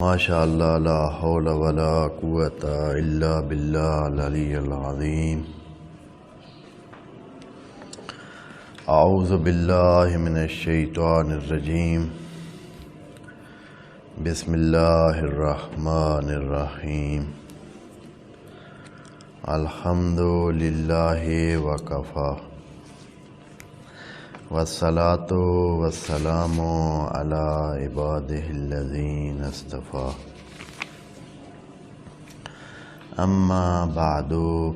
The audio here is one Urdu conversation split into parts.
ماشاء اللہ لا حول ولا قوت الا باللہ العلی العظیم۔ اعوذ باللہ من الشیطان الرجیم، بسم اللہ الرحمن الرحیم۔ الحمد للہ وکفی والصلاة والسلام علی عبادہ الذین اصطفی، اما بعد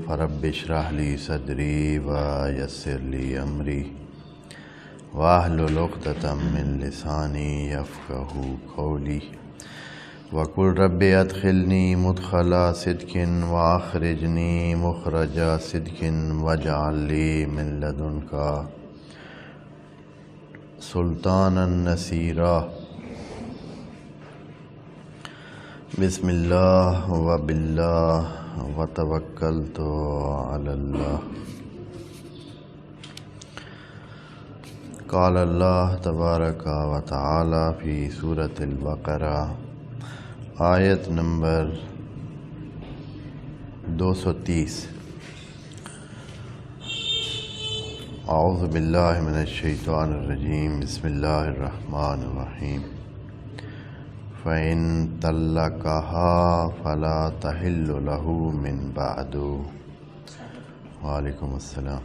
فرب اشرح لی صدری ویسر لی امری واحلل عقدۃ من لسانی یفقہوا قولی، وقل رب ادخلنی مدخل صدق واخرجنی مخرج صدق واجعل لی من لدنک سلطانا نصیرا۔ بسم اللہ وباللہ وتوکلت علی اللہ۔ قال اللہ تبارک و تعالی فی سورۃ البقرہ، آیت نمبر 230۔ اعوذ باللہ من الشیطان الرجیم، بسم اللہ الرحمن الرحیم۔ فَإِن طَلَّقَهَا فَلَا تَحِلُّ لَهُ مِن بَعْدُ۔ وعلیکم السلام۔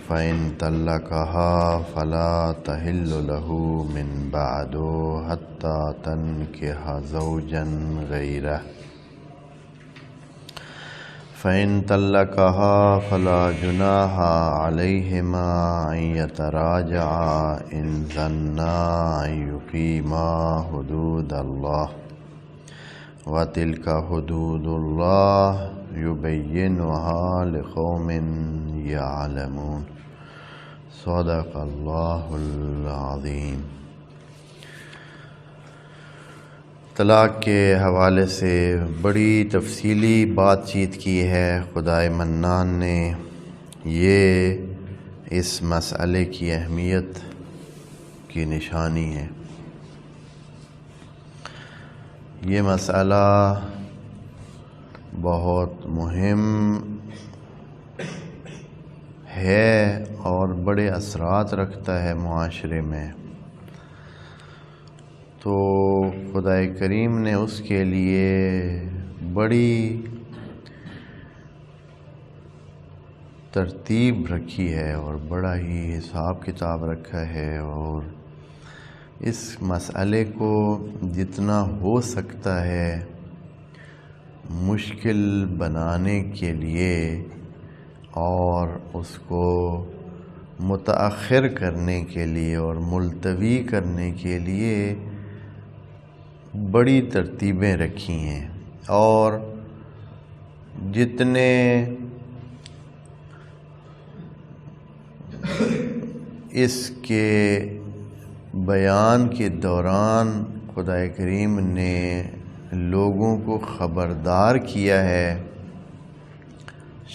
فَإِن طَلَّقَهَا فَلَا تَحِلُّ لَهُ مِن بَعْدُ حَتَّى تَنكِحَ زَوْجًا غَيْرَهُ۔ فَإِن طَلَّقَهَا فَلَا جُنَاحَ عَلَيْهِمَا أَن يَتَرَاجَعَا إِن ظَنَّا أَن يُقِيمَا حُدُودَ اللَّهِ، وَتِلْكَ حُدُودُ اللَّهِ يُبَيِّنُهَا لِقَوْمٍ يَعْلَمُونَ۔ صدق اللہ العظیم۔ طلاق کے حوالے سے بڑی تفصیلی بات چیت کی ہے خدائے منان نے۔ یہ اس مسئلے کی اہمیت کی نشانی ہے۔ یہ مسئلہ بہت مہم ہے اور بڑے اثرات رکھتا ہے معاشرے میں، تو خدائے کریم نے اس کے لیے بڑی ترتیب رکھی ہے اور بڑا ہی حساب کتاب رکھا ہے، اور اس مسئلے کو جتنا ہو سکتا ہے مشکل بنانے کے لیے اور اس کو متاخر کرنے کے لیے اور ملتوی کرنے کے لیے بڑی ترتیبیں رکھی ہیں، اور جتنے اس کے بیان کے دوران خدائے کریم نے لوگوں کو خبردار کیا ہے،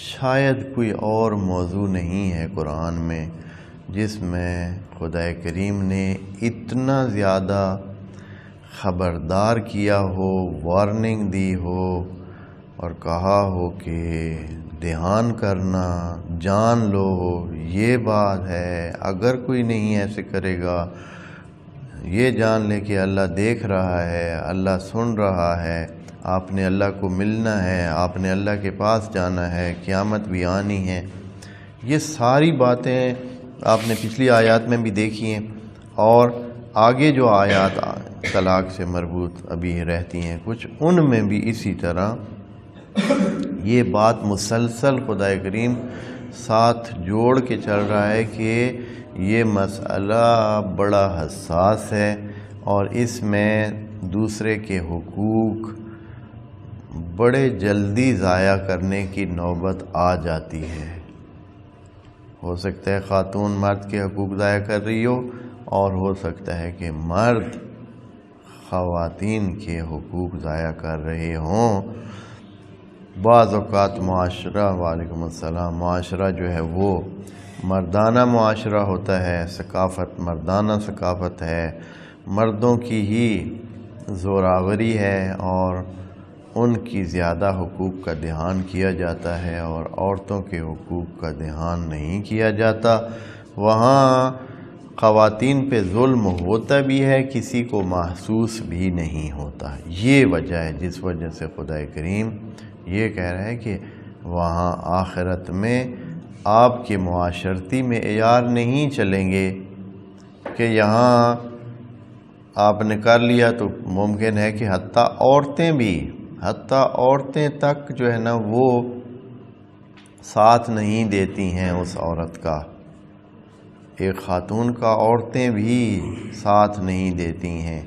شاید کوئی اور موضوع نہیں ہے قرآن میں جس میں خدائے کریم نے اتنا زیادہ خبردار کیا ہو، وارننگ دی ہو اور کہا ہو کہ دھیان کرنا، جان لو یہ بات ہے، اگر کوئی نہیں ایسے کرے گا یہ جان لے کہ اللہ دیکھ رہا ہے، اللہ سن رہا ہے، آپ نے اللہ کو ملنا ہے، آپ نے اللہ کے پاس جانا ہے، قیامت بھی آنی ہے۔ یہ ساری باتیں آپ نے پچھلی آیات میں بھی دیکھی ہیں، اور آگے جو آیات طلاق سے مربوط ابھی رہتی ہیں کچھ، ان میں بھی اسی طرح یہ بات مسلسل خدائے کریم ساتھ جوڑ کے چل رہا ہے کہ یہ مسئلہ بڑا حساس ہے، اور اس میں دوسرے کے حقوق بڑے جلدی ضائع کرنے کی نوبت آ جاتی ہے۔ ہو سکتا ہے خاتون مرد کے حقوق ضائع کر رہی ہو، اور ہو سکتا ہے کہ مرد خواتین کے حقوق ضائع کر رہے ہوں۔ بعض اوقات معاشرہ، وعلیکم السلام، معاشرہ جو ہے وہ مردانہ معاشرہ ہوتا ہے، ثقافت مردانہ ثقافت ہے، مردوں کی ہی زوراوری ہے اور ان کی زیادہ حقوق کا دھیان کیا جاتا ہے اور عورتوں کے حقوق کا دھیان نہیں کیا جاتا۔ وہاں خواتین پہ ظلم ہوتا بھی ہے، کسی کو محسوس بھی نہیں ہوتا۔ یہ وجہ ہے جس وجہ سے خدا کریم یہ کہہ رہا ہے کہ وہاں آخرت میں آپ کے معاشرتی معیار نہیں چلیں گے کہ یہاں آپ نے کر لیا تو ممکن ہے کہ حتیٰ عورتیں تک جو ہے نا وہ ساتھ نہیں دیتی ہیں اس عورت کا، ایک خاتون کا عورتیں بھی ساتھ نہیں دیتی ہیں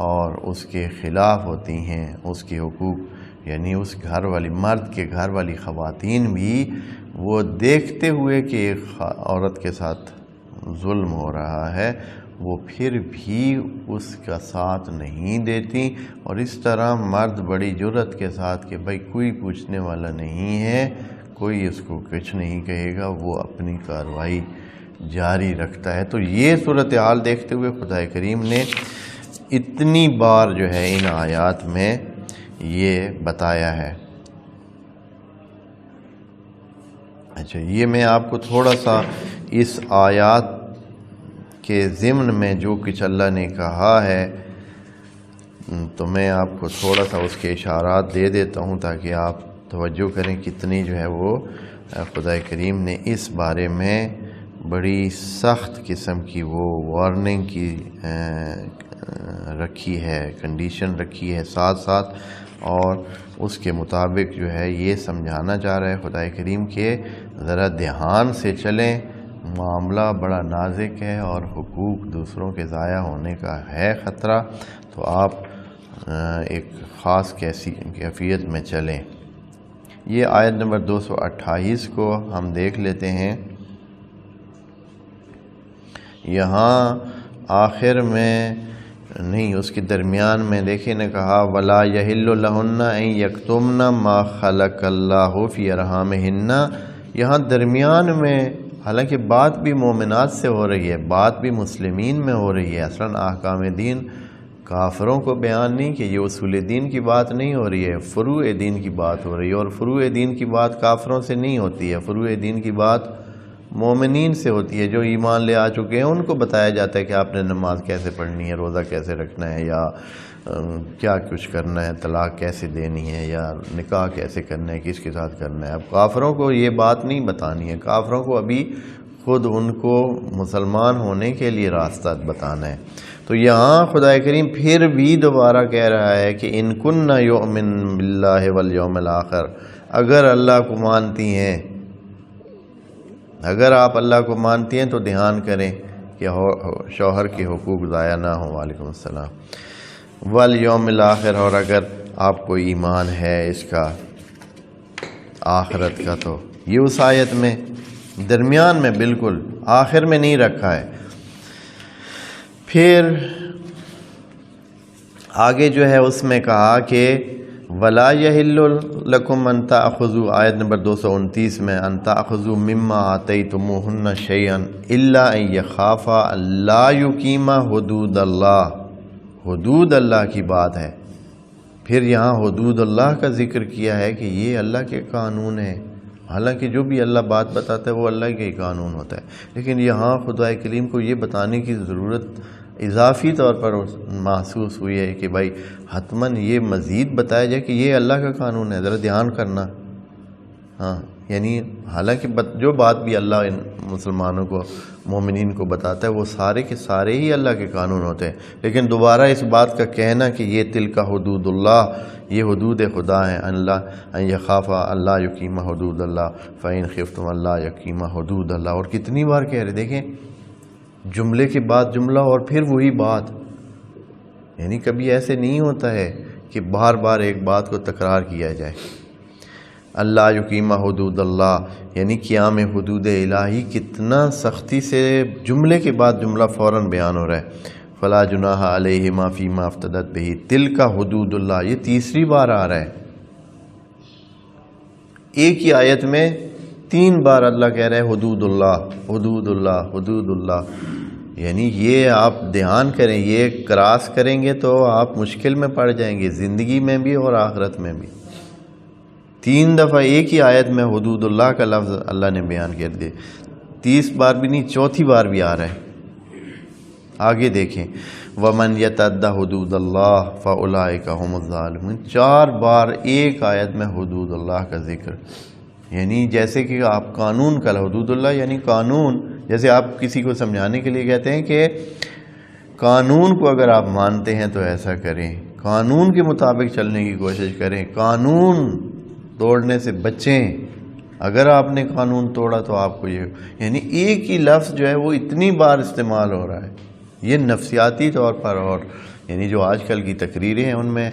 اور اس کے خلاف ہوتی ہیں، اس کے حقوق یعنی اس گھر والی مرد کے گھر والی خواتین بھی وہ دیکھتے ہوئے کہ ایک عورت کے ساتھ ظلم ہو رہا ہے وہ پھر بھی اس کا ساتھ نہیں دیتی، اور اس طرح مرد بڑی جرأت کے ساتھ کہ بھائی کوئی پوچھنے والا نہیں ہے، کوئی اس کو کچھ نہیں کہے گا، وہ اپنی کارروائی جاری رکھتا ہے۔ تو یہ صورتحال دیکھتے ہوئے خدا کریم نے اتنی بار جو ہے ان آیات میں یہ بتایا ہے۔ اچھا، یہ میں آپ کو تھوڑا سا اس آیات کے ضمن میں جو کچھ اللہ نے کہا ہے تو میں آپ کو تھوڑا سا اس کے اشارات دے دیتا ہوں تاکہ آپ توجہ کریں کتنی جو ہے وہ خدا کریم نے اس بارے میں بڑی سخت قسم کی وہ وارننگ کی رکھی ہے، کنڈیشن رکھی ہے ساتھ ساتھ، اور اس کے مطابق جو ہے یہ سمجھانا چاہ رہا ہے خدا کریم کہ ذرا دھیان سے چلیں، معاملہ بڑا نازک ہے اور حقوق دوسروں کے ضائع ہونے کا ہے خطرہ، تو آپ ایک خاص کیفیت میں چلیں۔ یہ آیت نمبر 228 کو ہم دیکھ لیتے ہیں۔ یہاں آخر میں نہیں، اس کے درمیان میں دیکھیں نے کہا وَلَا يَحِلُّ لَهُنَّ أَن يَكْتُمْنَ مَا خَلَقَ اللَّهُ فِي أَرْحَامِهِنَّ، یہاں درمیان میں حالانکہ بات بھی مومنات سے ہو رہی ہے، بات بھی مسلمین میں ہو رہی ہے، اصلاً احکام دین کافروں کو بیان نہیں کہ یہ اصول دین کی بات نہیں ہو رہی ہے، فروع دین کی بات ہو رہی ہے، اور فروع دین کی بات کافروں سے نہیں ہوتی ہے، فروع دین کی بات مومنین سے ہوتی ہے، جو ایمان لے آ چکے ہیں ان کو بتایا جاتا ہے کہ آپ نے نماز کیسے پڑھنی ہے، روزہ کیسے رکھنا ہے، یا کیا کچھ کرنا ہے، طلاق کیسے دینی ہے، یا نکاح کیسے کرنا ہے، کس کے ساتھ کرنا ہے۔ اب کافروں کو یہ بات نہیں بتانی ہے، کافروں کو ابھی خود ان کو مسلمان ہونے کے لیے راستہ بتانا ہے۔ تو یہاں خدا کریم پھر بھی دوبارہ کہہ رہا ہے کہ ان کننا یؤمن باللہ والیوم الآخر، اگر اللہ کو مانتی ہیں، اگر آپ اللہ کو مانتی ہیں تو دھیان کریں کہ شوہر کے حقوق ضائع نہ ہوں۔ وعلیکم السلام۔ والیوم الآخر، اور اگر آپ کو ایمان ہے اس کا آخرت کا، تو یہ اس آیت میں درمیان میں بالکل آخر میں نہیں رکھا ہے۔ پھر آگے جو ہے اس میں کہا کہ وَلَا يَحِلُّ لَكُمْ أَن تَأْخُذُوا، آیت نمبر 229 میں أَن تَأْخُذُوا مِمَّا آتَيْتُمُوهُنَّ شَيْئًا إِلَّا أَن يَخَافَا أَلَّا يُقِيمَا حُدُودَ اللَّهِ، حدود اللہ کی بات ہے۔ پھر یہاں حدود اللہ کا ذکر کیا ہے کہ یہ اللہ کے قانون ہے، حالانکہ جو بھی اللہ بات بتاتا ہے وہ اللہ کے قانون ہوتا ہے، لیکن یہاں خدا کریم کو یہ بتانے کی ضرورت اضافی طور پر محسوس ہوئی ہے کہ بھائی حتماً یہ مزید بتایا جائے کہ یہ اللہ کا قانون ہے، ذرا دھیان کرنا۔ ہاں، یعنی حالانکہ جو بات بھی اللہ ان مسلمانوں کو، مومنین کو بتاتا ہے وہ سارے کے سارے ہی اللہ کے قانون ہوتے ہیں، لیکن دوبارہ اس بات کا کہنا کہ یہ تلک حدود اللہ، یہ حدود خدا ہیں، اللہ ان یخافا اللہ یقیم حدود اللہ فإن خفتم اللہ یقیم حدود اللہ، اور کتنی بار کہہ رہے، دیکھیں جملے کے بعد جملہ اور پھر وہی بات، یعنی کبھی ایسے نہیں ہوتا ہے کہ بار بار ایک بات کو تکرار کیا جائے۔ اللہ یقیم حدود اللہ یعنی قیام حدود الہی کتنا سختی سے جملے کے بعد جملہ فوراً بیان ہو رہا ہے۔ فلا جناح علیہما فیما افتدت بہ تلک حدود اللہ، یہ تیسری بار آ رہا ہے، ایک ہی آیت میں 3 بار اللہ کہہ رہا ہے حدود اللہ حدود اللہ حدود اللہ، یعنی یہ آپ دھیان کریں، یہ کراس کریں گے تو آپ مشکل میں پڑ جائیں گے، زندگی میں بھی اور آخرت میں بھی۔ 3 دفعہ ایک ہی آیت میں حدود اللہ کا لفظ اللہ نے بیان کر دیا، 30 بار بھی نہیں، 4تھی بار بھی آ رہا ہے۔ آگے دیکھیں، وَمَنْ يَتَعَدَّ حُدُودَ اللَّهِ فَأُولَٰئِكَ هُمُ الظَّالِمُونَ، 4 بار ایک آیت میں حدود اللہ کا ذکر، یعنی جیسے کہ آپ قانون کا، حدود اللہ یعنی قانون، جیسے آپ کسی کو سمجھانے کے لیے کہتے ہیں کہ قانون کو اگر آپ مانتے ہیں تو ایسا کریں، قانون کے مطابق چلنے کی کوشش کریں، قانون توڑنے سے بچیں، اگر آپ نے قانون توڑا تو آپ کو یہ، یعنی ایک ہی لفظ جو ہے وہ اتنی بار استعمال ہو رہا ہے۔ یہ نفسیاتی طور پر، اور یعنی جو آج کل کی تقریریں ہیں ان میں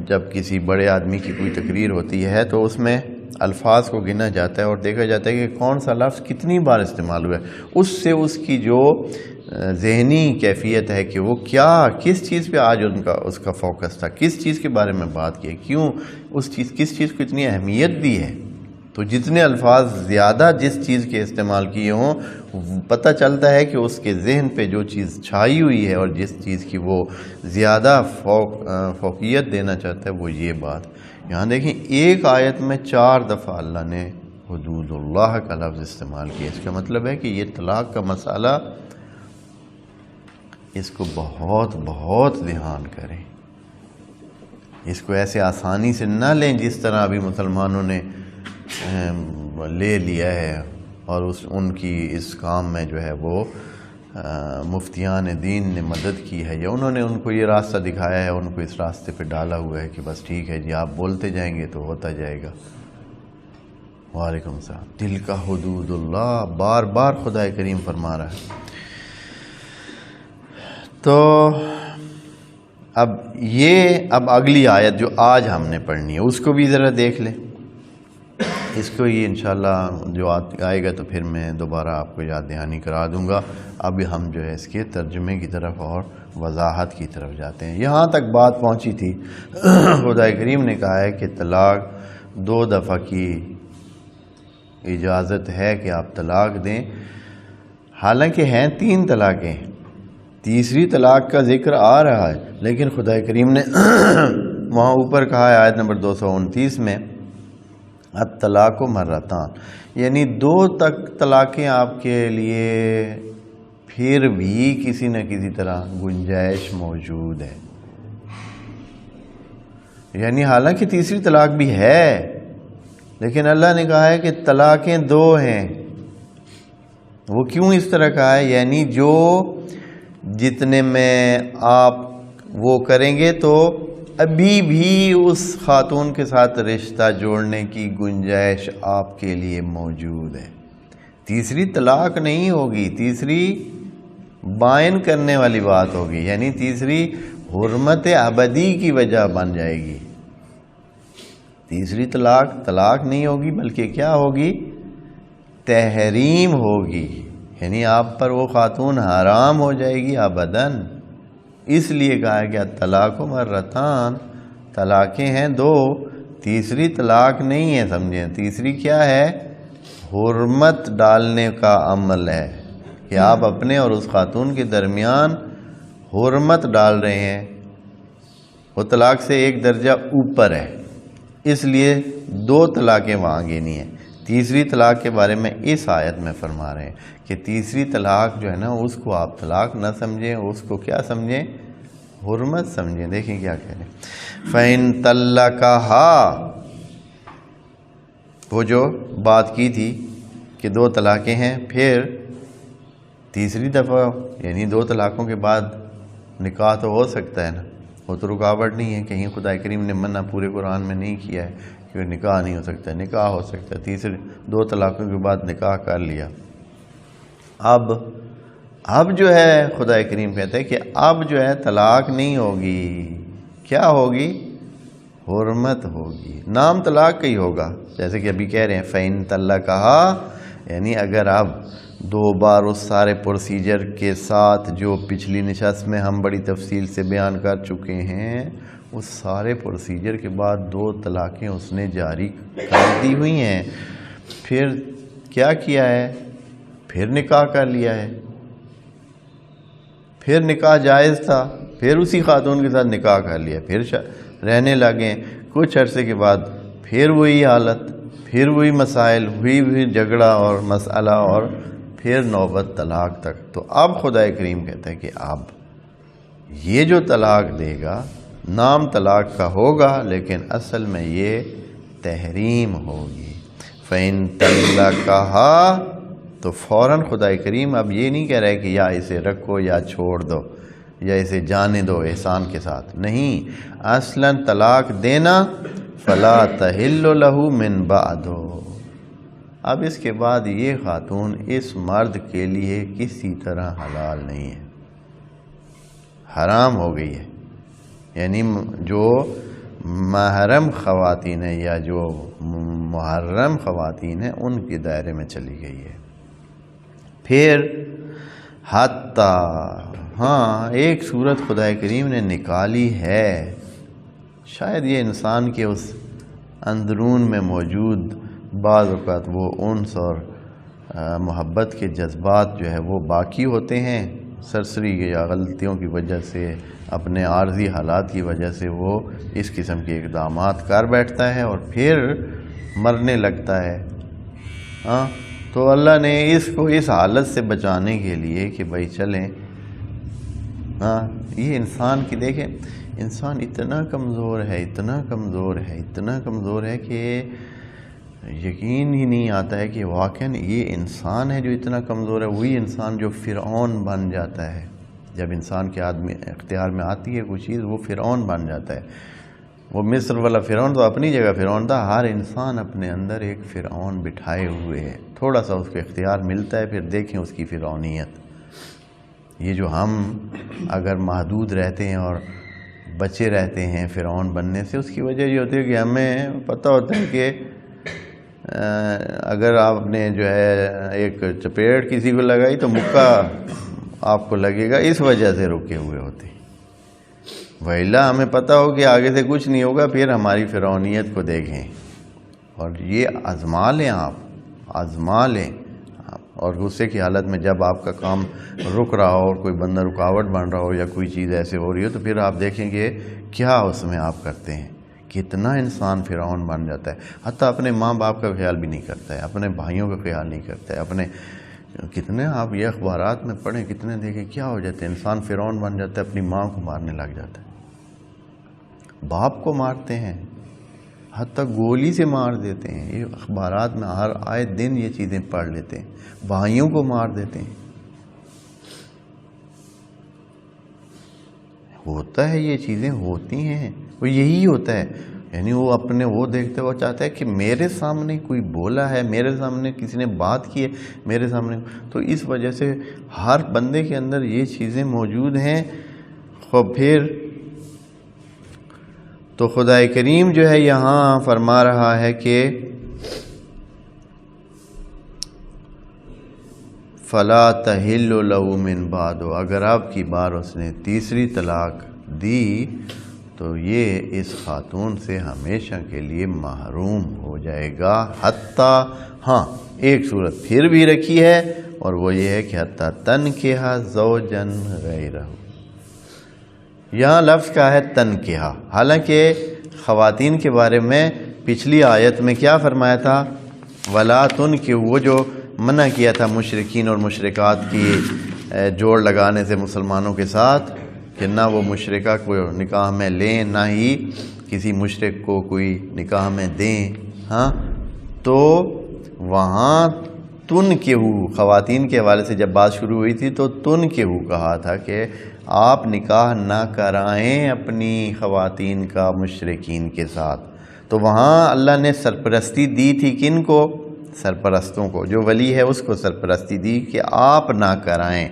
جب کسی بڑے آدمی کی کوئی تقریر ہوتی ہے تو اس میں الفاظ کو گنا جاتا ہے اور دیکھا جاتا ہے کہ کون سا لفظ کتنی بار استعمال ہوا ہے، اس سے اس کی جو ذہنی کیفیت ہے کہ وہ کیا، کس چیز پہ آج اس کا فوکس تھا، کس چیز کے بارے میں بات کی، کیوں اس چیز، کس چیز کو اتنی اہمیت دی ہے۔ تو جتنے الفاظ زیادہ جس چیز کے استعمال کیے ہوں، پتہ چلتا ہے کہ اس کے ذہن پہ جو چیز چھائی ہوئی ہے اور جس چیز کی وہ زیادہ فوقیت دینا چاہتا ہے وہ یہ بات۔ یہاں دیکھیں ایک آیت میں 4 دفعہ اللہ نے حدود اللہ کا لفظ استعمال کیا، اس کا مطلب ہے کہ یہ طلاق کا مسئلہ، اس کو بہت بہت دھیان کریں، اس کو ایسے آسانی سے نہ لیں جس طرح ابھی مسلمانوں نے لے لیا ہے، اور ان کی اس کام میں جو ہے وہ مفتیان دین نے مدد کی ہے، یا انہوں نے ان کو یہ راستہ دکھایا ہے، ان کو اس راستے پہ ڈالا ہوا ہے کہ بس ٹھیک ہے جی آپ بولتے جائیں گے تو ہوتا جائے گا۔ وعلیکم السلام۔ دل کا حدود اللہ بار بار خدا کریم فرما رہا ہے۔ تو اب اگلی آیت جو آج ہم نے پڑھنی ہے اس کو بھی ذرا دیکھ لیں، اس کو یہ انشاءاللہ جو آئے گا تو پھر میں دوبارہ آپ کو یاد دہانی کرا دوں گا۔ اب ہم جو ہے اس کے ترجمے کی طرف اور وضاحت کی طرف جاتے ہیں۔ یہاں تک بات پہنچی تھی، خدا کریم نے کہا ہے کہ طلاق 2 دفعہ کی اجازت ہے کہ آپ طلاق دیں، حالانکہ ہیں 3 طلاقیں، تیسری طلاق کا ذکر آ رہا ہے، لیکن خدا کریم نے وہاں اوپر کہا ہے آیت نمبر 229 میں، الطلاق مرتان، یعنی 2 تک طلاقیں آپ کے لیے پھر بھی کسی نہ کسی طرح گنجائش موجود ہے، یعنی حالانکہ تیسری طلاق بھی ہے لیکن اللہ نے کہا ہے کہ طلاقیں 2 ہیں۔ وہ کیوں اس طرح کہا ہے؟ یعنی جو جتنے میں آپ وہ کریں گے تو ابھی بھی اس خاتون کے ساتھ رشتہ جوڑنے کی گنجائش آپ کے لیے موجود ہے، تیسری طلاق نہیں ہوگی، تیسری بائن کرنے والی بات ہوگی، یعنی تیسری حرمت ابدی کی وجہ بن جائے گی۔ تیسری طلاق نہیں ہوگی بلکہ کیا ہوگی؟ تحریم ہوگی، یعنی آپ پر وہ خاتون حرام ہو جائے گی ابداً۔ اس لیے کہا گیا طلاق مرتان، طلاقیں ہیں 2، تیسری طلاق نہیں ہے، سمجھیں تیسری کیا ہے؟ حرمت ڈالنے کا عمل ہے کہ آپ اپنے اور اس خاتون کے درمیان حرمت ڈال رہے ہیں، وہ طلاق سے 1 درجہ اوپر ہے، اس لیے 2 طلاقیں وہاں گینی ہیں۔ تیسری طلاق کے بارے میں اس آیت میں فرما رہے ہیں کہ تیسری طلاق جو ہے نا اس کو آپ طلاق نہ سمجھیں، اس کو کیا سمجھیں؟ حرمت سمجھیں۔ دیکھیں کیا کہہ رہے ہیں، فَإِن طَلَّقَهَا، وہ جو بات کی تھی کہ 2 طلاقیں ہیں، پھر تیسری دفعہ یعنی 2 طلاقوں کے بعد نکاح تو ہو سکتا ہے نا، وہ تو رکاوٹ نہیں ہے، کہیں خدا کریم نے منع پورے قرآن میں نہیں کیا ہے کہ نکاح نہیں ہو سکتا، نکاح ہو سکتا ہے، تیسرے 2 طلاقوں کے بعد نکاح کر لیا۔ اب جو ہے خدا کریم کہتا ہے کہ اب جو ہے طلاق نہیں ہوگی، کیا ہوگی؟ حرمت ہوگی، نام طلاق کا ہی ہوگا، جیسے کہ ابھی کہہ رہے ہیں فَإِن طَلَّقَهَا، یعنی اگر اب 2 بار اس سارے پروسیجر کے ساتھ جو پچھلی نشست میں ہم بڑی تفصیل سے بیان کر چکے ہیں، اس سارے پروسیجر کے بعد 2 طلاقیں اس نے جاری کر دی ہوئی ہیں، پھر کیا کیا ہے؟ پھر نکاح کر لیا ہے، پھر نکاح جائز تھا، پھر اسی خاتون کے ساتھ نکاح کر لیا، پھر رہنے لگے، کچھ عرصے کے بعد پھر وہی حالت، پھر وہی مسائل، وہی جھگڑا اور مسئلہ، اور پھر نوبت طلاق تک۔ تو اب خدا کریم کہتا ہے کہ اب یہ جو طلاق دے گا نام طلاق کا ہوگا، لیکن اصل میں یہ تحریم ہوگی۔ فَإِن طَلَّقَهَا، تو فوراً خدا کریم اب یہ نہیں کہہ رہے کہ یا اسے رکھو یا چھوڑ دو یا اسے جانے دو احسان کے ساتھ، نہیں، اصلاً طلاق دینا فَلَا تَحِلُّ لَهُ مِن بَعْدُ، اب اس کے بعد یہ خاتون اس مرد کے لیے کسی طرح حلال نہیں ہے، حرام ہو گئی ہے۔ یعنی جو محرم خواتین ہیں یا جو محرم خواتین ہیں ان کے دائرے میں چلی گئی ہے۔ پھر ہاں ایک صورت خدا کریم نے نکالی ہے، شاید یہ انسان کے اس اندرون میں موجود بعض اوقات وہ انس اور محبت کے جذبات جو ہے وہ باقی ہوتے ہیں، سرسری یا غلطیوں کی وجہ سے، اپنے عارضی حالات کی وجہ سے وہ اس قسم کے اقدامات کر بیٹھتا ہے اور پھر مرنے لگتا ہے۔ ہاں، تو اللہ نے اس کو اس حالت سے بچانے کے لیے کہ بھائی چلیں، ہاں یہ انسان کی دیکھیں، انسان اتنا کمزور ہے، اتنا کمزور ہے، اتنا کمزور ہے کہ یقین ہی نہیں آتا ہے کہ واقعاً یہ انسان ہے جو اتنا کمزور ہے، وہی انسان جو فرعون بن جاتا ہے۔ جب انسان کے آدمی اختیار میں آتی ہے کوئی چیز وہ فرعون بن جاتا ہے۔ وہ مصر والا فرعون تو اپنی جگہ فرعون تھا، ہر انسان اپنے اندر ایک فرعون بٹھائے ہوئے ہے، تھوڑا سا اس کو اختیار ملتا ہے، پھر دیکھیں اس کی فرعونیت۔ یہ جو ہم اگر محدود رہتے ہیں اور بچے رہتے ہیں فرعون بننے سے، اس کی وجہ یہ ہوتی ہے کہ ہمیں پتہ ہوتا ہے کہ اگر آپ نے جو ہے ایک چپیٹ کسی کو لگائی تو مکہ آپ کو لگے گا، اس وجہ سے رکے ہوئے ہوتے ہیں۔ وَإِلَّا ہمیں پتہ ہو کہ آگے سے کچھ نہیں ہوگا، پھر ہماری فرعونیت کو دیکھیں اور یہ آزما لیں، آپ آزما لیں، اور غصے کی حالت میں جب آپ کا کام رک رہا ہو اور کوئی بندہ رکاوٹ بن رہا ہو یا کوئی چیز ایسے ہو رہی ہو، تو پھر آپ دیکھیں گے کیا اس میں آپ کرتے ہیں، کتنا انسان فرعون بن جاتا ہے، حتیٰ اپنے ماں باپ کا خیال بھی نہیں کرتا ہے، اپنے بھائیوں کا خیال نہیں کرتا ہے، اپنے کتنے آپ یہ اخبارات میں پڑھیں، کتنے دیکھیں کیا ہو جاتے ہیں، انسان فرعون بن جاتا ہے، اپنی ماں کو مارنے لگ جاتا ہے، باپ کو مارتے ہیں، حتیٰ گولی سے مار دیتے ہیں، یہ اخبارات میں ہر آئے دن یہ چیزیں پڑھ لیتے ہیں، بھائیوں کو مار دیتے ہیں، ہوتا ہے، یہ چیزیں ہوتی ہیں، وہ یہی ہوتا ہے، یعنی وہ اپنے وہ دیکھتے وہ چاہتا ہے کہ میرے سامنے کوئی بولا ہے، میرے سامنے کسی نے بات کی ہے، میرے سامنے، تو اس وجہ سے ہر بندے کے اندر یہ چیزیں موجود ہیں۔ پھر تو خدا کریم جو ہے یہاں فرما رہا ہے کہ فَلَا تَحِلُّ لَهُ مِن بَعْدُ، اگر آپ کی بار اس نے تیسری طلاق دی تو یہ اس خاتون سے ہمیشہ کے لیے محروم ہو جائے گا، حتیٰ ہاں ایک صورت پھر بھی رکھی ہے، اور وہ یہ ہے کہ حتیٰ تنکحہ زوجن غیرہ، یہاں لفظ کا ہے تنکحہ، حالانکہ خواتین کے بارے میں پچھلی آیت میں کیا فرمایا تھا، ولا تنکحوا، وہ جو منع کیا تھا مشرکین اور مشرکات کی جوڑ لگانے سے مسلمانوں کے ساتھ، کہ نہ وہ مشرکہ کو نکاح میں لیں نہ ہی کسی مشرک کو کوئی نکاح میں دیں، ہاں، تو وہاں تنکحو خواتین کے حوالے سے جب بات شروع ہوئی تھی تو تنکحو کہا تھا کہ آپ نکاح نہ کرائیں اپنی خواتین کا مشرکین کے ساتھ، تو وہاں اللہ نے سرپرستی دی تھی کن کو، سرپرستوں کو، جو ولی ہے اس کو سرپرستی دی کہ آپ نہ کرائیں،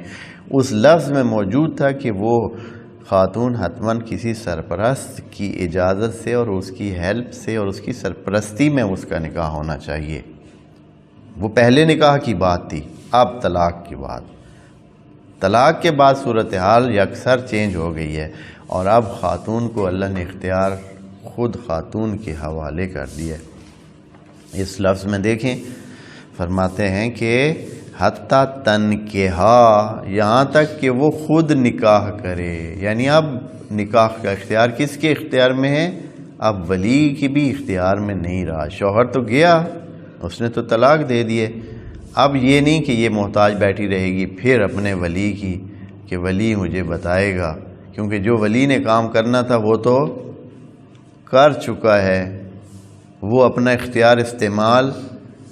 اس لفظ میں موجود تھا کہ وہ خاتون حتماً کسی سرپرست کی اجازت سے اور اس کی ہیلپ سے اور اس کی سرپرستی میں اس کا نکاح ہونا چاہیے، وہ پہلے نکاح کی بات تھی، اب طلاق کی بات، طلاق کے بعد صورتحال یکسر چینج ہو گئی ہے، اور اب خاتون کو اللہ نے اختیار خود خاتون کے حوالے کر دیا ہے۔ اس لفظ میں دیکھیں فرماتے ہیں کہ حتیٰ تنکحا، یہاں تک کہ وہ خود نکاح کرے. یعنی اب نکاح کا اختیار کس کے اختیار میں ہے؟ اب ولی کی بھی اختیار میں نہیں رہا. شوہر تو گیا، اس نے تو طلاق دے دیے. اب یہ نہیں کہ یہ محتاج بیٹھی رہے گی پھر اپنے ولی کی کہ ولی مجھے بتائے گا، کیونکہ جو ولی نے کام کرنا تھا وہ تو کر چکا ہے، وہ اپنا اختیار استعمال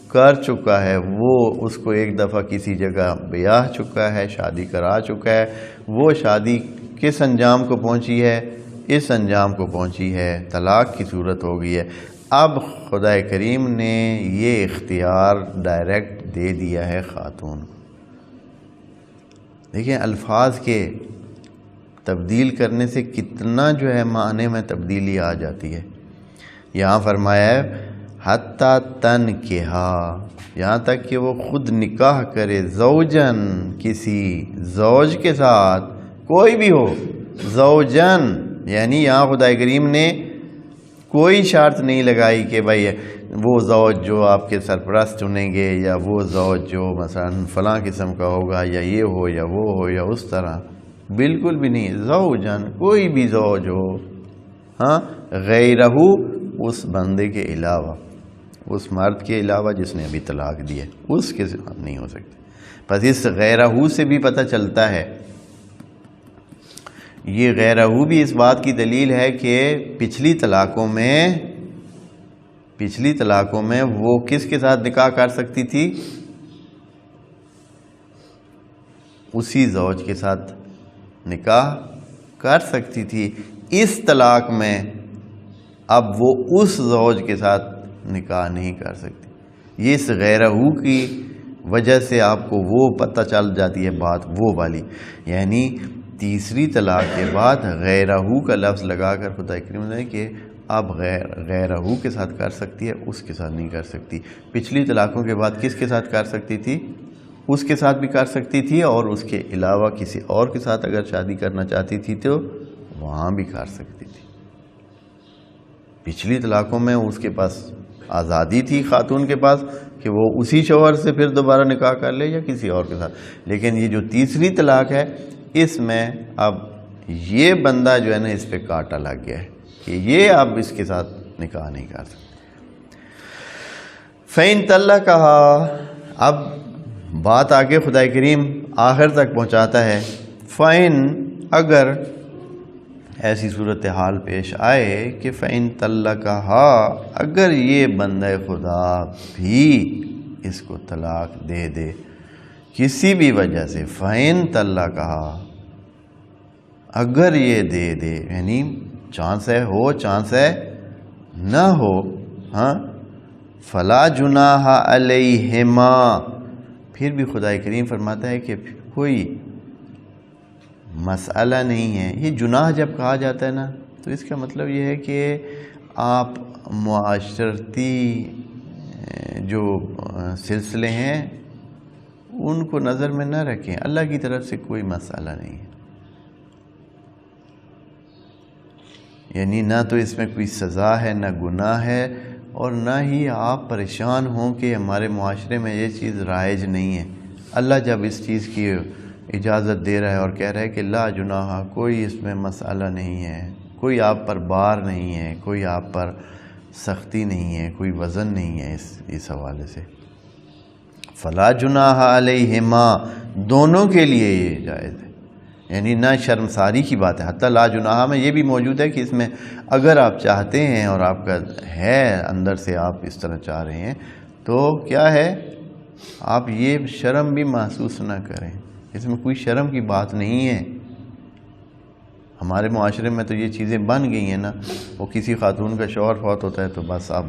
کر چکا ہے. وہ اس کو ایک دفعہ کسی جگہ بیاہ چکا ہے، شادی کرا چکا ہے. وہ شادی کس انجام کو پہنچی ہے؟ اس انجام کو پہنچی ہے طلاق کی صورت ہو گئی ہے. اب خدا کریم نے یہ اختیار ڈائریکٹ دے دیا ہے خاتون کو. دیکھیں الفاظ کے تبدیل کرنے سے کتنا جو ہے معنی میں تبدیلی آ جاتی ہے. یہاں فرمایا ہے حتیٰ تنکحا، یہاں تک کہ وہ خود نکاح کرے، زوجن، کسی زوج کے ساتھ، کوئی بھی ہو. زوجن یعنی یہاں خدا کریم نے کوئی شرط نہیں لگائی کہ بھائی وہ زوج جو آپ کے سرپرست چنیں گے، یا وہ زوج جو مثلا فلاں قسم کا ہوگا، یا یہ ہو یا وہ ہو یا اس طرح. بالکل بھی نہیں. زوجن کوئی بھی زوج ہو، ہاں، غیرہ، اس بندے کے علاوہ، اس مرد کے علاوہ جس نے ابھی طلاق دی ہے، اس کے ساتھ نہیں ہو سکتے. پس اس غیرہ سے بھی پتہ چلتا ہے، یہ غیرہ بھی اس بات کی دلیل ہے کہ پچھلی طلاقوں میں وہ کس کے ساتھ نکاح کر سکتی تھی؟ اسی زوج کے ساتھ نکاح کر سکتی تھی. اس طلاق میں اب وہ اس زوج کے ساتھ نکاح نہیں کر سکتی. یہ اس غیرہ کی وجہ سے آپ کو وہ پتہ چل جاتی ہے بات وہ والی. یعنی تیسری طلاق کے بعد غیرہ کا لفظ لگا کر خدا کریم نے کہ اب غیرہ کے ساتھ کر سکتی ہے، اس کے ساتھ نہیں کر سکتی. پچھلی طلاقوں کے بعد کس کے ساتھ کر سکتی تھی؟ اس کے ساتھ بھی کر سکتی تھی، اور اس کے علاوہ کسی اور کے ساتھ اگر شادی کرنا چاہتی تھی تو وہاں بھی کر سکتی تھی. پچھلی طلاقوں میں اس کے پاس آزادی تھی خاتون کے پاس کہ وہ اسی شوہر سے پھر دوبارہ نکاح کر لے یا کسی اور کے ساتھ. لیکن یہ جو تیسری طلاق ہے، اس میں اب یہ بندہ جو ہے نا اس پہ کانٹا لگ گیا ہے کہ یہ اب اس کے ساتھ نکاح نہیں کر سکتے. فَإِن طَلَّقَهَا، اب بات آگے خدا کریم آخر تک پہنچاتا ہے. فَإِن، اگر ایسی صورتحال پیش آئے کہ فَإِن طَلَّقَهَا، اگر یہ بندہ خدا بھی اس کو طلاق دے دے کسی بھی وجہ سے. فَإِن طَلَّقَهَا، اگر یہ دے دے، یعنی چانس ہے ہو، چانس ہے نہ ہو، ہاں. فَلَا جُنَاحَ عَلَيْهِمَا، پھر بھی خدا کریم فرماتا ہے کہ کوئی مسئلہ نہیں ہے. یہ جناح جب کہا جاتا ہے نا تو اس کا مطلب یہ ہے کہ آپ معاشرتی جو سلسلے ہیں ان کو نظر میں نہ رکھیں. اللہ کی طرف سے کوئی مسئلہ نہیں ہے. یعنی نہ تو اس میں کوئی سزا ہے، نہ گناہ ہے، اور نہ ہی آپ پریشان ہوں کہ ہمارے معاشرے میں یہ چیز رائج نہیں ہے. اللہ جب اس چیز کی اجازت دے رہا ہے اور کہہ رہا ہے کہ لا جناح، کوئی اس میں مسئلہ نہیں ہے، کوئی آپ پر بار نہیں ہے، کوئی آپ پر سختی نہیں ہے، کوئی وزن نہیں ہے اس حوالے سے. فلا جناح علیہما، دونوں کے لیے یہ جائز ہے. یعنی نہ شرمساری کی بات ہے. حتیٰ لا جناح میں یہ بھی موجود ہے کہ اس میں اگر آپ چاہتے ہیں اور آپ کا ہے اندر سے آپ اس طرح چاہ رہے ہیں تو کیا ہے، آپ یہ شرم بھی محسوس نہ کریں. اس میں کوئی شرم کی بات نہیں ہے. ہمارے معاشرے میں تو یہ چیزیں بن گئی ہیں نا. وہ کسی خاتون کا شوہر فوت ہوتا ہے تو بس اب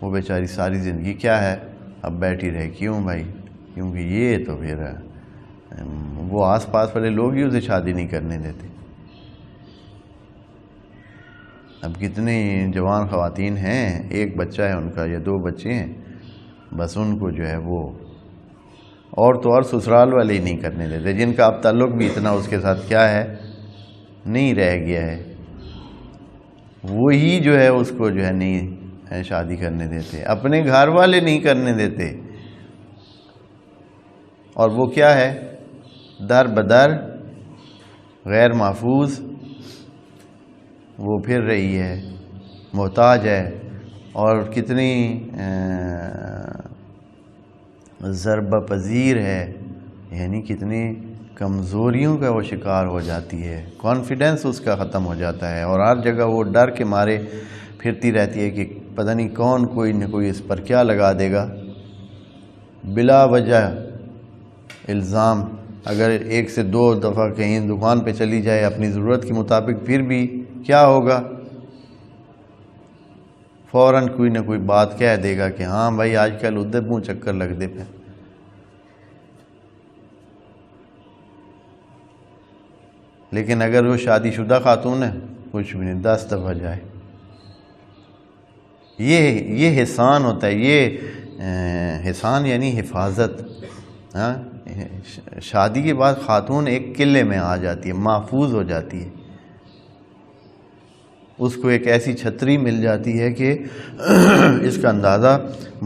وہ بیچاری ساری زندگی کیا ہے، اب بیٹھی رہے. کیوں بھائی؟ کیونکہ یہ تو پھر وہ آس پاس والے لوگ ہی اسے شادی نہیں کرنے دیتے. اب کتنے جوان خواتین ہیں، ایک بچہ ہے ان کا یا دو بچے ہیں، بس ان کو جو ہے وہ اور تو اور سسرال والے ہی نہیں کرنے دیتے، جن کا اب تعلق بھی اتنا اس کے ساتھ کیا ہے نہیں رہ گیا ہے. وہی جو ہے اس کو جو ہے نہیں شادی کرنے دیتے، اپنے گھر والے نہیں کرنے دیتے. اور وہ کیا ہے؟ در بدر غیر محفوظ وہ پھر رہی ہے، محتاج ہے، اور کتنی ضربہ پذیر ہے، یعنی کتنی کمزوریوں کا وہ شکار ہو جاتی ہے، کانفیڈنس اس کا ختم ہو جاتا ہے، اور ہر جگہ وہ ڈر کے مارے پھرتی رہتی ہے کہ پتہ نہیں کون کوئی نہ کوئی اس پر کیا لگا دے گا، بلا وجہ الزام۔ اگر ایک سے دو دفعہ کہیں دکان پہ چلی جائے اپنی ضرورت کے مطابق، پھر بھی کیا ہوگا؟ فوراً کوئی نہ کوئی بات کہہ دے گا کہ ہاں بھائی آج کل ادھر منہ چکر لگ دے پہ۔ لیکن اگر وہ شادی شدہ خاتون ہے، کچھ بھی نہیں، 10 دفعہ جائے۔ یہ حصان ہوتا ہے، یہ حصان یعنی حفاظت۔ ہاں، شادی کے بعد خاتون ایک قلعے میں آ جاتی ہے، محفوظ ہو جاتی ہے، اس کو ایک ایسی چھتری مل جاتی ہے کہ اس کا اندازہ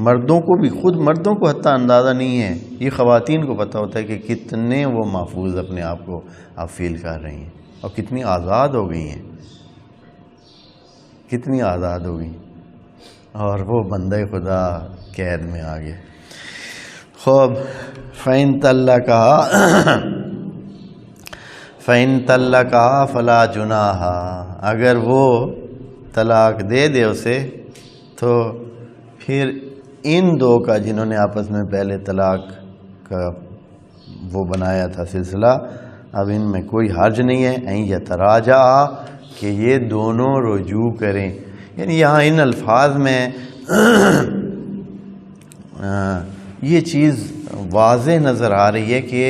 مردوں کو بھی، خود مردوں کو حتیٰ اندازہ نہیں ہے، یہ خواتین کو پتہ ہوتا ہے کہ کتنے وہ محفوظ اپنے آپ کو آپ فیل کر رہی ہیں، اور کتنی آزاد ہو گئی ہیں، کتنی آزاد ہو گئی، اور وہ بندہ خدا قید میں آ گیا۔ خوب فَإِن طَلَّقَهَا فَلَا جُنَاحَ، اگر وہ طلاق دے دے اسے تو پھر ان دو کا، جنہوں نے آپس میں پہلے طلاق کا وہ بنایا تھا سلسلہ، اب ان میں کوئی حرج نہیں ہے، اَن يَتَرَاجَعَا، کہ یہ دونوں رجوع کریں۔ یعنی یہاں ان الفاظ میں یہ چیز واضح نظر آ رہی ہے کہ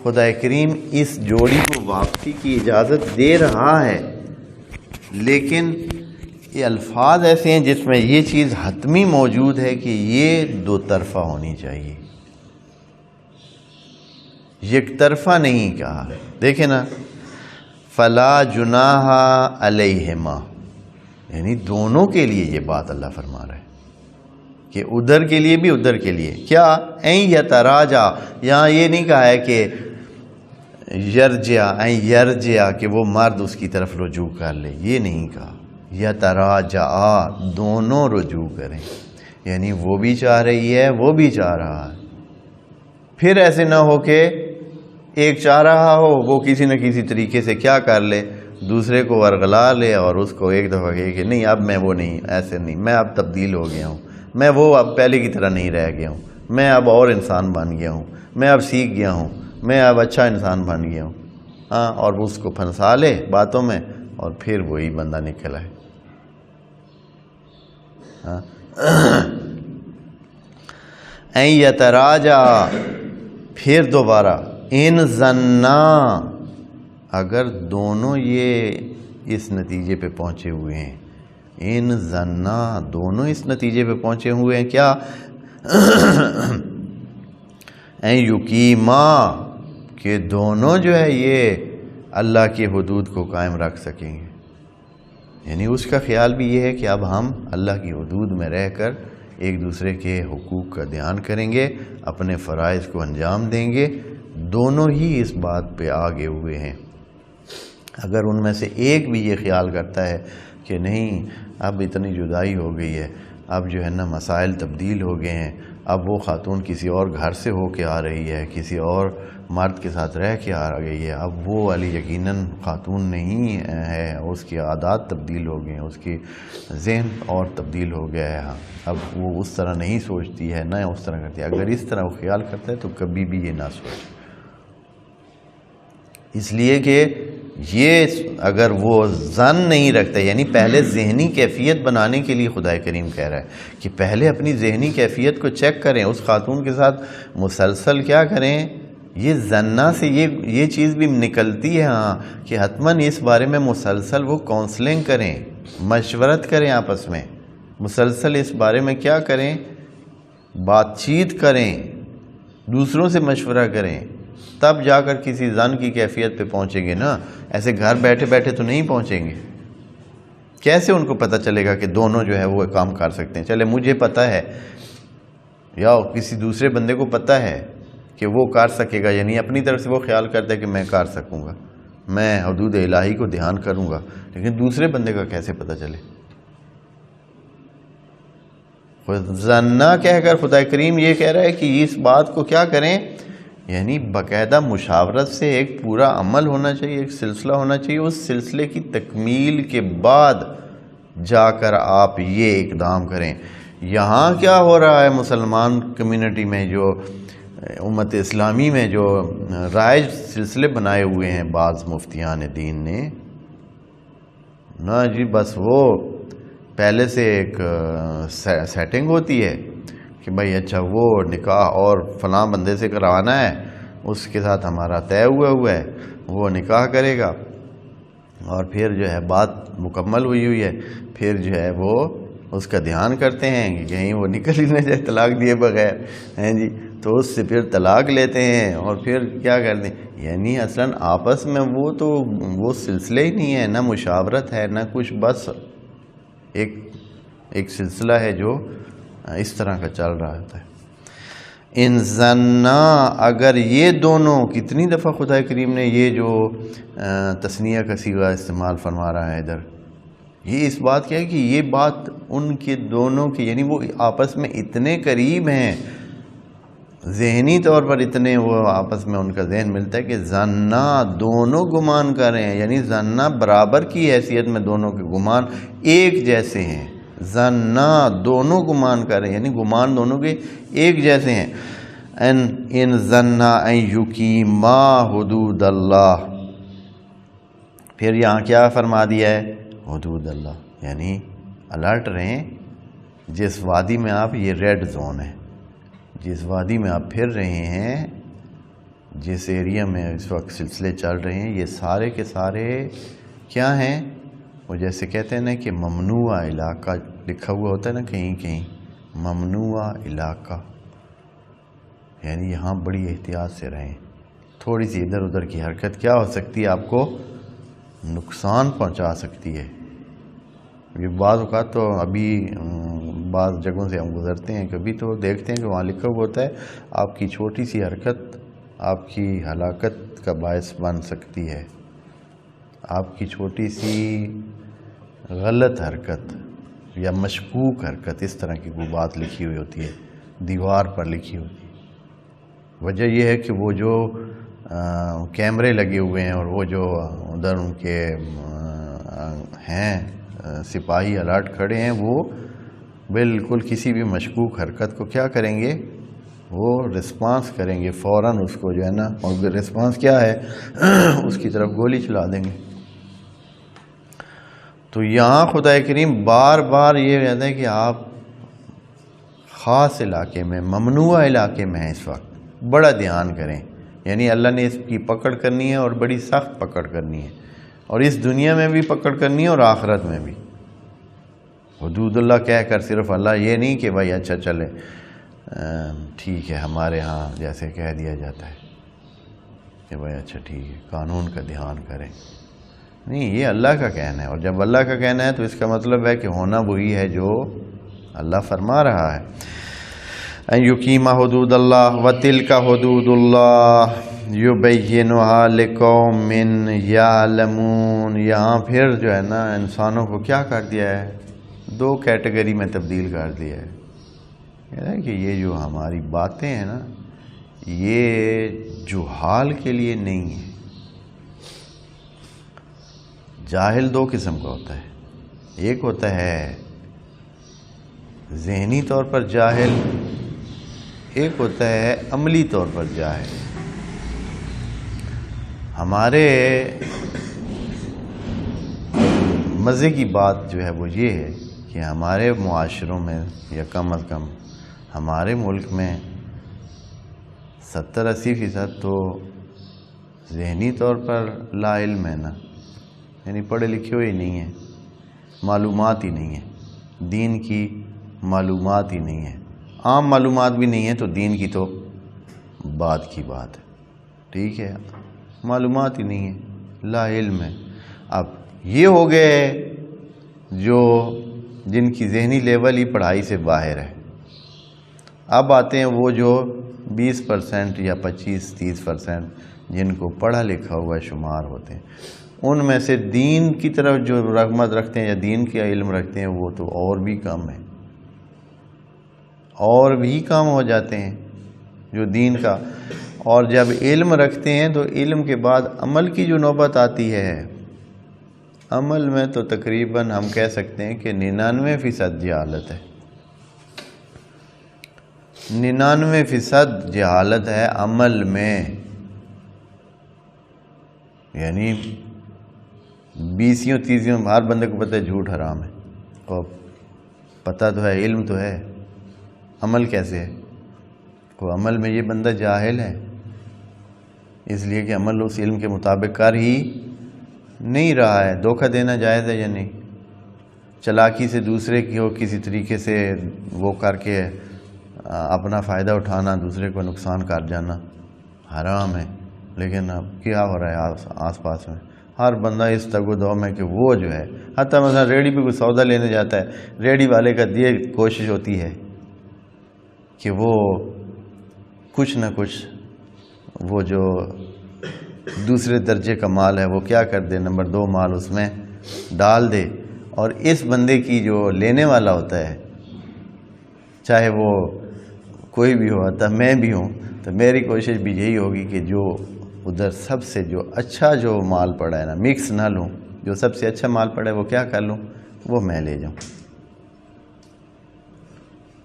خدا کریم اس جوڑی کو واپسی کی اجازت دے رہا ہے، لیکن یہ الفاظ ایسے ہیں جس میں یہ چیز حتمی موجود ہے کہ یہ دو طرفہ ہونی چاہیے، یک طرفہ نہیں کہا۔ دیکھیں نا، فلا جناح علیہما، یعنی دونوں کے لیے یہ بات اللہ فرما رہا ہے کہ ادھر کے لیے بھی ادھر کے لیے کیا، این یتراجع، یہاں یہ نہیں کہا ہے کہ یرجع، این یرجع کہ وہ مرد اس کی طرف رجوع کر لے، یہ نہیں کہا، یتراجع دونوں رجوع کریں، یعنی وہ بھی چاہ رہی ہے وہ بھی چاہ رہا ہے۔ پھر ایسے نہ ہو کہ ایک چاہ رہا ہو وہ کسی نہ کسی طریقے سے کیا کر لے، دوسرے کو ورغلا لے اور اس کو ایک دفعہ کہے کہ نہیں اب میں وہ نہیں، ایسے نہیں، میں اب تبدیل ہو گیا ہوں، میں وہ اب پہلے کی طرح نہیں رہ گیا ہوں، میں اب اور انسان بن گیا ہوں، میں اب سیکھ گیا ہوں، میں اب اچھا انسان بن گیا ہوں، ہاں، اور اس کو پھنسا لے باتوں میں اور پھر وہی بندہ نکل آئے۔ این یتراجع، پھر دوبارہ ان ظنا، اگر دونوں یہ اس نتیجے پہ پہنچے ہوئے ہیں، ان ظنا دونوں اس نتیجے پہ پہنچے ہوئے ہیں کیا، این یقیما، کہ دونوں جو ہے یہ اللہ کی حدود کو قائم رکھ سکیں گے، یعنی اس کا خیال بھی یہ ہے کہ اب ہم اللہ کی حدود میں رہ کر ایک دوسرے کے حقوق کا دھیان کریں گے، اپنے فرائض کو انجام دیں گے، دونوں ہی اس بات پہ آگے ہوئے ہیں۔ اگر ان میں سے ایک بھی یہ خیال کرتا ہے کہ نہیں اب اتنی جدائی ہو گئی ہے، اب جو ہے نا مسائل تبدیل ہو گئے ہیں، اب وہ خاتون کسی اور گھر سے ہو کے آ رہی ہے، کسی اور مرد کے ساتھ رہ کے آ گئی ہے، اب وہ والی یقیناً خاتون نہیں ہے، اس کی عادات تبدیل ہو گئے ہیں، اس کی ذہن اور تبدیل ہو گیا ہے، اب وہ اس طرح نہیں سوچتی ہے، نہ اس طرح کرتی ہے۔ اگر اس طرح وہ خیال کرتا ہے تو کبھی بھی یہ نہ سوچے، اس لیے کہ یہ اگر وہ ظن نہیں رکھتا، یعنی پہلے ذہنی کیفیت بنانے کے لیے خدا کریم کہہ رہا ہے کہ پہلے اپنی ذہنی کیفیت کو چیک کریں، اس خاتون کے ساتھ مسلسل کیا کریں، یہ ظنہ سے یہ چیز بھی نکلتی ہے ہاں کہ حتماً اس بارے میں مسلسل وہ کونسلنگ کریں، مشورت کریں، آپس میں مسلسل اس بارے میں کیا کریں، بات چیت کریں، دوسروں سے مشورہ کریں، تب جا کر کسی ظن کی کیفیت پہ پہنچیں گے نا، ایسے گھر بیٹھے بیٹھے تو نہیں پہنچیں گے۔ کیسے ان کو پتہ چلے گا کہ دونوں جو ہے وہ کام کر سکتے ہیں؟ چلے مجھے پتہ ہے یا کسی دوسرے بندے کو پتہ ہے کہ وہ کر سکے گا، یعنی اپنی طرف سے وہ خیال کرتا ہے کہ میں کر سکوں گا، میں حدود الہی کو دھیان کروں گا، لیکن دوسرے بندے کا کیسے پتہ چلے؟ ظنّا کہہ کر خدا کریم یہ کہہ رہا ہے کہ اس بات کو کیا کریں، یعنی باقاعدہ مشاورت سے ایک پورا عمل ہونا چاہیے، ایک سلسلہ ہونا چاہیے، اس سلسلے کی تکمیل کے بعد جا کر آپ یہ اقدام کریں۔ یہاں کیا ہو رہا ہے مسلمان کمیونٹی میں، جو امت اسلامی میں جو رائج سلسلے بنائے ہوئے ہیں بعض مفتیان دین نے، نا جی بس وہ پہلے سے ایک سیٹنگ ہوتی ہے کہ بھائی اچھا وہ نکاح اور فلاں بندے سے کروانا ہے، اس کے ساتھ ہمارا طے ہوا ہے، وہ نکاح کرے گا، اور پھر جو ہے بات مکمل ہوئی ہے، پھر جو ہے وہ اس کا دھیان کرتے ہیں کہ کہیں وہ نکل ہی نہ جائے طلاق دیے بغیر، ہیں جی، تو اس سے پھر طلاق لیتے ہیں اور پھر کیا کرتے ہیں، یعنی اصلاً آپس میں وہ سلسلے ہی نہیں ہے، نہ مشاورت ہے نہ کچھ، بس ایک سلسلہ ہے جو اس طرح کا چل رہا ہوتا ہے۔ ان ظنّا، اگر یہ دونوں، کتنی دفعہ خدا کریم نے یہ جو تثنیہ کا صیغہ استعمال فرما رہا ہے ادھر، یہ اس بات کیا ہے کہ یہ بات ان کے دونوں کی، یعنی وہ آپس میں اتنے قریب ہیں، ذہنی طور پر اتنے وہ آپس میں ان کا ذہن ملتا ہے کہ ظنّا دونوں گمان کر رہے ہیں، یعنی ظنّا برابر کی حیثیت میں دونوں کے گمان ایک جیسے ہیں، ظنّا دونوں گمان کر رہے ہیں، یعنی گمان دونوں کے ایک جیسے ہیں۔ ان ظنّا ان یقیما حدود اللہ، پھر یہاں کیا فرما دیا ہے، حدود اللہ، یعنی الرٹ رہیں جس وادی میں آپ، یہ ریڈ زون ہے، جس وادی میں آپ پھر رہے ہیں، جس ایریا میں اس وقت سلسلے چل رہے ہیں، یہ سارے کے سارے کیا ہیں، وہ جیسے کہتے ہیں نا کہ ممنوع علاقہ لکھا ہوا ہوتا ہے نا کہیں کہیں، ممنوع علاقہ، یعنی یہاں بڑی احتیاط سے رہیں، تھوڑی سی ادھر ادھر کی حرکت کیا ہو سکتی ہے، آپ کو نقصان پہنچا سکتی ہے۔ یہ بعض اوقات تو ابھی بعض جگہوں سے ہم گزرتے ہیں، کبھی تو دیکھتے ہیں کہ وہاں لکھا ہوا ہوتا ہے آپ کی چھوٹی سی حرکت آپ کی ہلاکت کا باعث بن سکتی ہے، آپ کی چھوٹی سی غلط حرکت یا مشکوک حرکت، اس طرح کی کوئی بات لکھی ہوئی ہوتی ہے، دیوار پر لکھی ہوتی ہے۔ وجہ یہ ہے کہ وہ جو کیمرے لگے ہوئے ہیں اور وہ جو ادھر ان کے ہیں سپاہی الرٹ کھڑے ہیں، وہ بالکل کسی بھی مشکوک حرکت کو کیا کریں گے، وہ رسپانس کریں گے فوراً، اس کو جو ہے نا، اور رسپانس کیا ہے، اس کی طرف گولی چلا دیں گے۔ تو یہاں خدا کریم بار بار یہ کہتا ہے کہ آپ خاص علاقے میں، ممنوع علاقے میں ہیں اس وقت، بڑا دھیان کریں، یعنی اللہ نے اس کی پکڑ کرنی ہے اور بڑی سخت پکڑ کرنی ہے، اور اس دنیا میں بھی پکڑ کرنی ہے اور آخرت میں بھی۔ حدود اللہ کہہ کر صرف اللہ یہ نہیں کہ بھائی اچھا چلے ٹھیک ہے، ہمارے ہاں جیسے کہہ دیا جاتا ہے کہ بھائی اچھا ٹھیک ہے قانون کا دھیان کریں، نہیں، یہ اللہ کا کہنا ہے، اور جب اللہ کا کہنا ہے تو اس کا مطلب ہے کہ ہونا وہی ہے جو اللہ فرما رہا ہے۔ ان یقیم حدود اللہ وتلک حدود اللہ یبینھا لقوم یعلمون، یہاں پھر جو ہے نا انسانوں کو کیا کر دیا ہے، دو کیٹیگری میں تبدیل کر دیا ہے، کہ یہ جو ہماری باتیں ہیں نا، یہ جہال کے لیے نہیں ہے۔ جاہل دو قسم کا ہوتا ہے، ایک ہوتا ہے ذہنی طور پر جاہل، ایک ہوتا ہے عملی طور پر جاہل۔ ہمارے مزے کی بات جو ہے وہ یہ ہے کہ ہمارے معاشروں میں، یا کم از کم ہمارے ملک میں 70-80% تو ذہنی طور پر لا علم ہے نا، یعنی پڑھے لکھے ہوئے نہیں ہیں، معلومات ہی نہیں ہیں، دین کی معلومات ہی نہیں ہے، عام معلومات بھی نہیں ہے تو دین کی تو بعد کی بات ہے، ٹھیک ہے، معلومات ہی نہیں ہے، لا علم ہے۔ اب یہ ہو گئے جو جن کی ذہنی لیول ہی پڑھائی سے باہر ہے، اب آتے ہیں وہ جو 20% یا 25-30% جن کو پڑھا لکھا ہوا شمار ہوتے ہیں، ان میں سے دین کی طرف جو رغبت رکھتے ہیں یا دین کا علم رکھتے ہیں وہ تو اور بھی کم ہے، اور بھی کم ہو جاتے ہیں جو دین کا. اور جب علم رکھتے ہیں تو علم کے بعد عمل کی جو نوبت آتی ہے، عمل میں تو تقریباً ہم کہہ سکتے ہیں کہ 99% جہالت ہے. 99% جہالت ہے عمل میں. یعنی 20-30 ہر بندے کو پتہ ہے جھوٹ حرام ہے، اور پتہ تو ہے، علم تو ہے، عمل کیسے ہے؟ کوئی عمل میں یہ بندہ جاہل ہے، اس لیے کہ عمل اس علم کے مطابق کر ہی نہیں رہا ہے. دھوکہ دینا جائز ہے یا نہیں؟ چلاکی سے دوسرے کی ہو کسی طریقے سے وہ کر کے اپنا فائدہ اٹھانا، دوسرے کو نقصان کر جانا حرام ہے. لیکن اب کیا ہو رہا ہے آس پاس میں؟ ہر بندہ اس تگ و دو میں کہ وہ جو ہے، حتیٰ مثلا ریڑھی پہ کوئی سودا لینے جاتا ہے، ریڑھی والے کا یہ کوشش ہوتی ہے کہ وہ کچھ نہ کچھ وہ جو دوسرے درجے کا مال ہے وہ کیا کر دے، نمبر 2 مال اس میں ڈال دے. اور اس بندے کی جو لینے والا ہوتا ہے، چاہے وہ کوئی بھی ہو، حتیٰ میں بھی ہوں، تو میری کوشش بھی یہی ہوگی کہ جو ادھر سب سے جو اچھا جو مال پڑا ہے نا، مکس نہ لوں، جو سب سے اچھا مال پڑا ہے وہ کیا کر لوں، وہ میں لے جاؤں.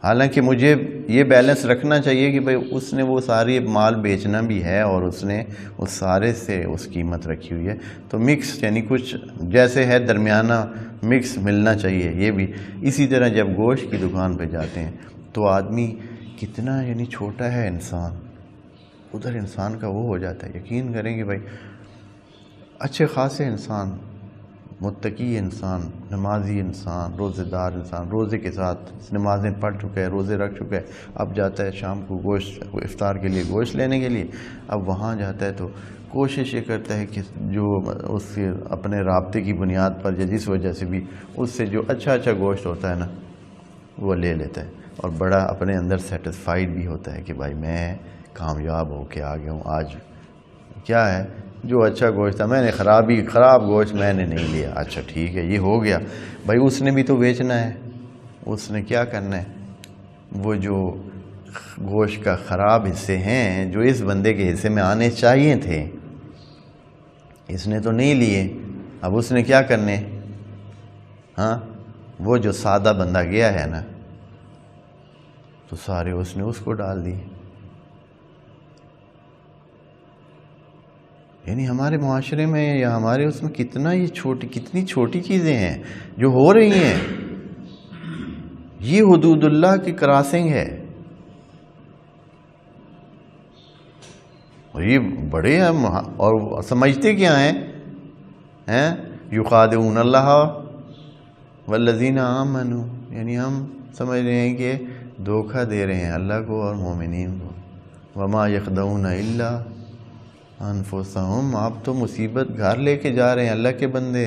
حالانکہ مجھے یہ بیلنس رکھنا چاہیے کہ بھئی اس نے وہ ساری مال بیچنا بھی ہے اور اس نے اس سارے سے اس قیمت رکھی ہوئی ہے، تو مکس یعنی کچھ جیسے ہے درمیانہ مکس ملنا چاہیے. یہ بھی اسی طرح جب گوشت کی دکان پہ جاتے ہیں تو آدمی کتنا یعنی چھوٹا ہے انسان، ادھر انسان کا وہ ہو جاتا ہے. یقین کریں کہ بھائی اچھے خاصے انسان، متقی انسان، نمازی انسان، روزے دار انسان، روزے کے ساتھ نمازیں پڑھ چکا ہے، روزے رکھ چکا ہے، اب جاتا ہے شام کو گوشت افطار کے لیے گوشت لینے کے لیے. اب وہاں جاتا ہے تو کوشش یہ کرتا ہے کہ جو اس سے اپنے رابطے کی بنیاد پر یا جس وجہ سے بھی اس سے جو اچھا گوشت ہوتا ہے نا وہ لے لیتا ہے، اور بڑا اپنے اندر سیٹسفائیڈ بھی ہوتا ہے کہ بھائی میں کامیاب ہو کے آ گیا ہوں. آج کیا ہے، جو اچھا گوشت تھا میں نے خراب گوشت میں نے نہیں لیا، اچھا ٹھیک ہے یہ ہو گیا. بھائی اس نے بھی تو بیچنا ہے، اس نے کیا کرنا ہے، وہ جو گوشت کا خراب حصے ہیں جو اس بندے کے حصے میں آنے چاہیے تھے اس نے تو نہیں لیے. اب اس نے کیا کرنے، ہاں وہ جو سادہ بندہ گیا ہے نا تو سارے اس نے اس کو ڈال دی. یعنی ہمارے معاشرے میں یا ہمارے اس میں کتنی چھوٹی چیزیں ہیں جو ہو رہی ہیں. یہ حدود اللہ کی کراسنگ ہے، اور یہ بڑے ہم اور سمجھتے کیا ہیں یخادعون اللہ والذین آمنوا، یعنی ہم سمجھ رہے ہیں کہ دھوکہ دے رہے ہیں اللہ کو اور مومنین کو. وما یخدعون الا انفسہم. آپ تو مصیبت گھر لے کے جا رہے ہیں اللہ کے بندے،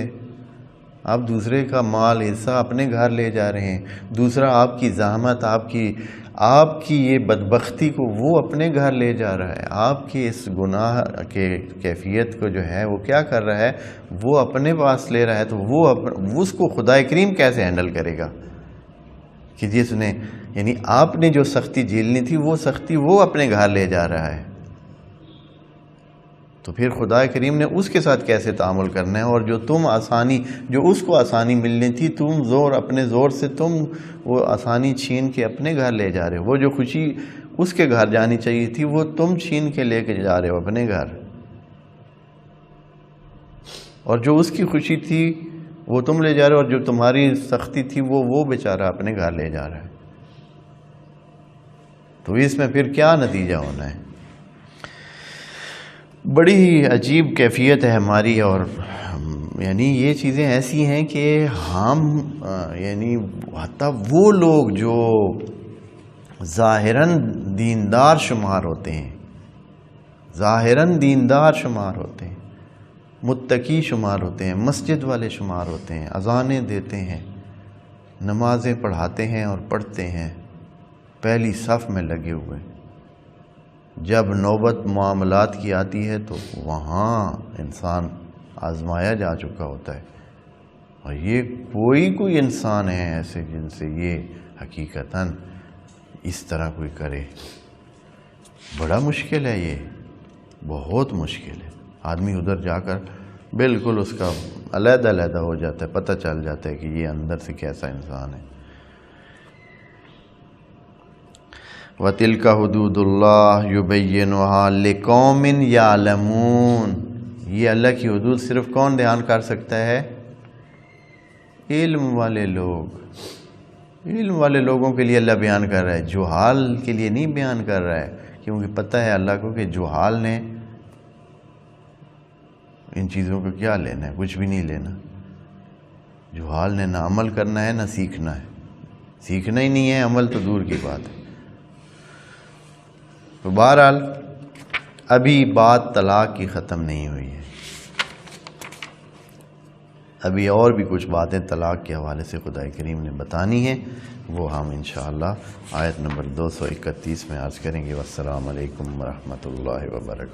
آپ دوسرے کا مال حصہ اپنے گھر لے جا رہے ہیں. دوسرا آپ کی زحمت، آپ کی یہ بدبختی کو وہ اپنے گھر لے جا رہا ہے. آپ کی اس گناہ کے کیفیت کو جو ہے وہ کیا کر رہا ہے، وہ اپنے پاس لے رہا ہے. تو وہ اس کو خدا کریم کیسے ہینڈل کرے گا کہ جس نے یعنی آپ نے جو سختی جھیلنی تھی وہ سختی وہ اپنے گھر لے جا رہا ہے. تو پھر خدا کریم نے اس کے ساتھ کیسے تعامل کرنا ہے. اور جو اس کو آسانی ملنی تھی، تم اپنے زور سے تم وہ آسانی چھین کے اپنے گھر لے جا رہے ہو. وہ جو خوشی اس کے گھر جانی چاہیے تھی وہ تم چھین کے لے کے جا رہے ہو اپنے گھر. اور جو اس کی خوشی تھی وہ تم لے جا رہے ہو، اور جو تمہاری سختی تھی وہ بیچارہ اپنے گھر لے جا رہا ہے. تو اس میں پھر کیا نتیجہ ہونا ہے؟ بڑی عجیب کیفیت ہے ہماری. اور یعنی یہ چیزیں ایسی ہیں کہ ہم یعنی حتیٰ وہ لوگ جو ظاہراً دیندار شمار ہوتے ہیں، متقی شمار ہوتے ہیں، مسجد والے شمار ہوتے ہیں، اذانیں دیتے ہیں، نمازیں پڑھاتے ہیں اور پڑھتے ہیں، پہلی صف میں لگے ہوئے، جب نوبت معاملات کی آتی ہے تو وہاں انسان آزمایا جا چکا ہوتا ہے، اور یہ کوئی انسان ہے ایسے جن سے یہ حقیقتاً اس طرح کوئی کرے، بڑا مشکل ہے، یہ بہت مشکل ہے۔ آدمی ادھر جا کر بالکل اس کا علیحدہ ہو جاتا ہے، پتہ چل جاتا ہے کہ یہ اندر سے کیسا انسان ہے۔ وَتِلْكَ حُدُودُ اللَّهِ يُبَيِّنُهَا لِقَوْمٍ يَعْلَمُونَ، یہ اللہ کی حدود صرف کون بیان کر سکتا ہے؟ علم والے لوگ، علم والے لوگوں کے لیے اللہ بیان کر رہا ہے، جہال کے لیے نہیں بیان کر رہا ہے، کیونکہ پتہ ہے اللہ کو کہ جہال نے ان چیزوں کو کیا لینا ہے، کچھ بھی نہیں لینا۔ جہال نے نہ عمل کرنا ہے نہ سیکھنا ہے، سیکھنا ہی نہیں ہے، عمل تو دور کی بات ہے۔ تو بہرحال ابھی بات طلاق کی ختم نہیں ہوئی ہے، ابھی اور بھی کچھ باتیں طلاق کے حوالے سے خدا کریم نے بتانی ہیں، وہ ہم انشاءاللہ آیت نمبر 231 میں عرض کریں گے۔ والسلام علیکم ورحمۃ اللہ وبرکاتہ۔